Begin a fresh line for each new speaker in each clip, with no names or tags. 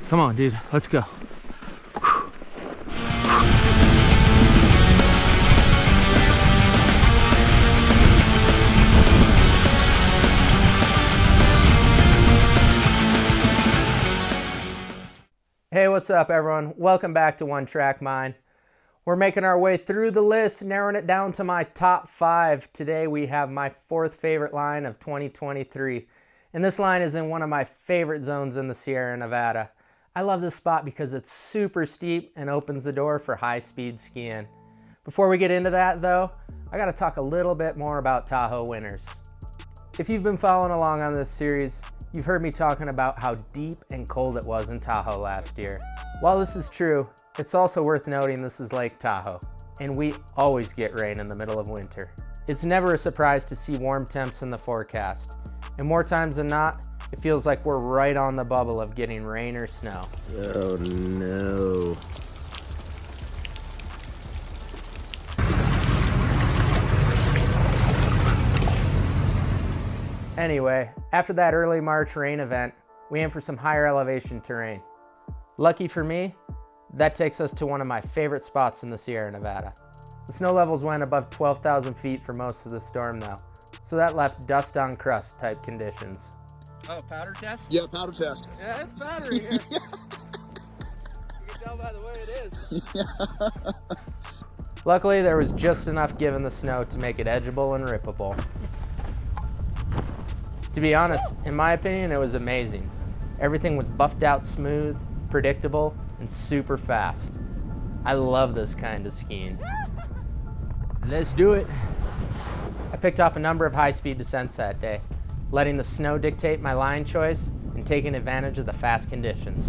Come on, dude, let's go. Hey, what's up, everyone? Welcome back to One Track Mind. We're making our way through the list, narrowing it down to my top 5. Today we have my 4th favorite line of 2023. And this line is in one of my favorite zones in the Sierra Nevada. I love this spot because it's super steep and opens the door for high-speed skiing. Before we get into that, though, I gotta talk a little bit more about Tahoe Winners. If you've been following along on this series, you've heard me talking about how deep and cold it was in Tahoe last year. While this is true, it's also worth noting this is Lake Tahoe, and we always get rain in the middle of winter. It's never a surprise to see warm temps in the forecast, and more times than not, it feels like we're right on the bubble of getting rain or snow.
Oh no.
Anyway, after that early March rain event, we aim for some higher elevation terrain. Lucky for me, that takes us to one of my favorite spots in the Sierra Nevada. The snow levels went above 12,000 feet for most of the storm though, so that left dust on crust type conditions.
Oh, powder test?
Yeah, powder test.
Yeah, it's powdery here. You can tell by the way it is.
Luckily, there was just enough given the snow to make it edgeable and rippable. To be honest, in my opinion, it was amazing. Everything was buffed out smooth, predictable, and super fast. I love this kind of skiing. Let's do it. I picked off a number of high-speed descents that day, letting the snow dictate my line choice and taking advantage of the fast conditions.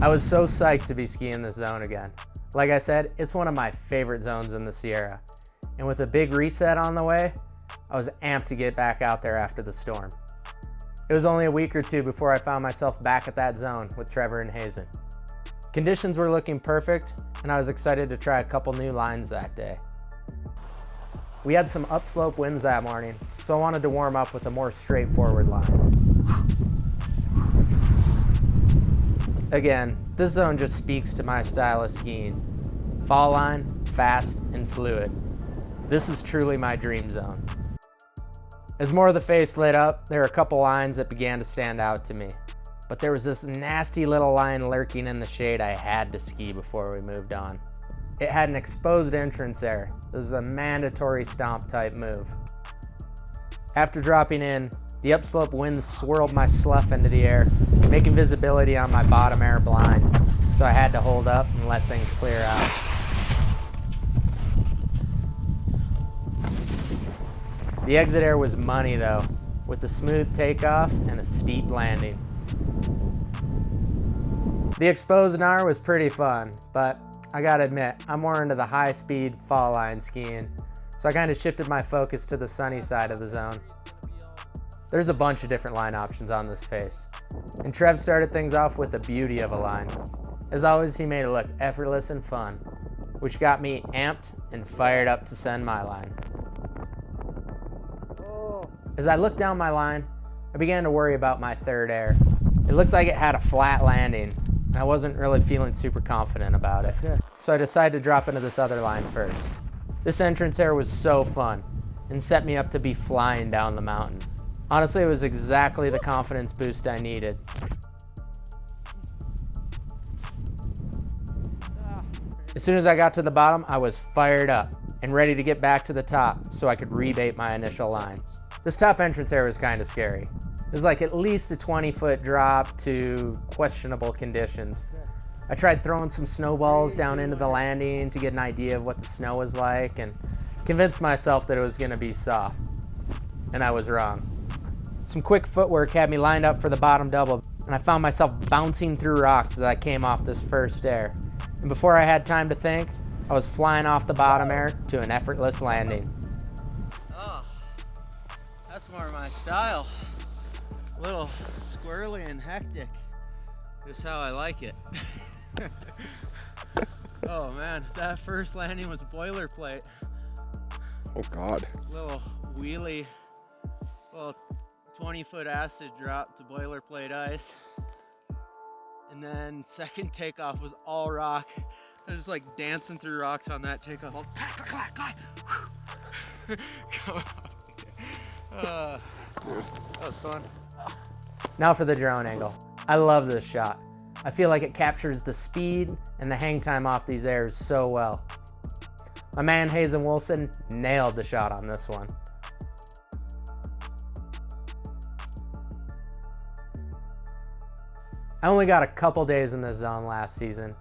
I was so psyched to be skiing this zone again. Like I said, it's one of my favorite zones in the Sierra. And with a big reset on the way, I was amped to get back out there after the storm. It was only a week or two before I found myself back at that zone with Trevor and Hazen. Conditions were looking perfect, and I was excited to try a couple new lines that day. We had some upslope winds that morning, so I wanted to warm up with a more straightforward line. Again, this zone just speaks to my style of skiing. Fall line, fast, and fluid. This is truly my dream zone. As more of the face lit up, there were a couple lines that began to stand out to me. But there was this nasty little line lurking in the shade I had to ski before we moved on. It had an exposed entrance there. This is a mandatory stomp type move. After dropping in, the upslope winds swirled my slough into the air, making visibility on my bottom air blind, so I had to hold up and let things clear out. The exit air was money though, with a smooth takeoff and a steep landing. The exposed gnar was pretty fun, but I gotta admit, I'm more into the high-speed fall line skiing, so I kind of shifted my focus to the sunny side of the zone. There's a bunch of different line options on this face, and Trev started things off with the beauty of a line. As always, he made it look effortless and fun, which got me amped and fired up to send my line. As I looked down my line, I began to worry about my third air. It looked like it had a flat landing, and I wasn't really feeling super confident about it. So I decided to drop into this other line first. This entrance air was so fun, and set me up to be flying down the mountain. Honestly, it was exactly the confidence boost I needed. As soon as I got to the bottom, I was fired up and ready to get back to the top so I could rebait my initial line. This top entrance area was kind of scary. It was like at least a 20-foot drop to questionable conditions. I tried throwing some snowballs down into the landing to get an idea of what the snow was like and convinced myself that it was going to be soft. And I was wrong. Some quick footwork had me lined up for the bottom double, and I found myself bouncing through rocks as I came off this first air. And before I had time to think, I was flying off the bottom air to an effortless landing.
Oh, that's more my style. A little squirrely and hectic. Just how I like it. Oh man, that first landing was boilerplate.
Oh God.
Little wheelie Well, 20-foot acid drop to boilerplate ice. And then second takeoff was all rock. I was like dancing through rocks on that takeoff. All clack, clack, clack, clack. Come on. That was fun.
Now for the drone angle. I love this shot. I feel like it captures the speed and the hang time off these airs so well. My man Hazen Wilson nailed the shot on this one. I only got a couple days in this zone last season,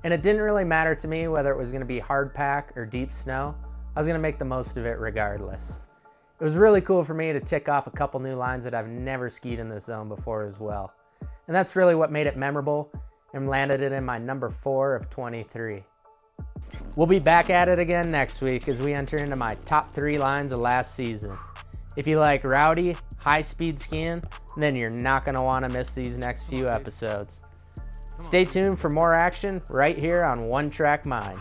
and it didn't really matter to me whether it was going to be hard pack or deep snow. I was going to make the most of it regardless. It was really cool for me to tick off a couple new lines that I've never skied in this zone before as well. And that's really what made it memorable and landed it in my number 4 of 23. We'll be back at it again next week as we enter into my top 3 lines of last season. If you like rowdy, high-speed skiing, then you're not going to want to miss these next few episodes. Stay tuned for more action right here on One Track Mind.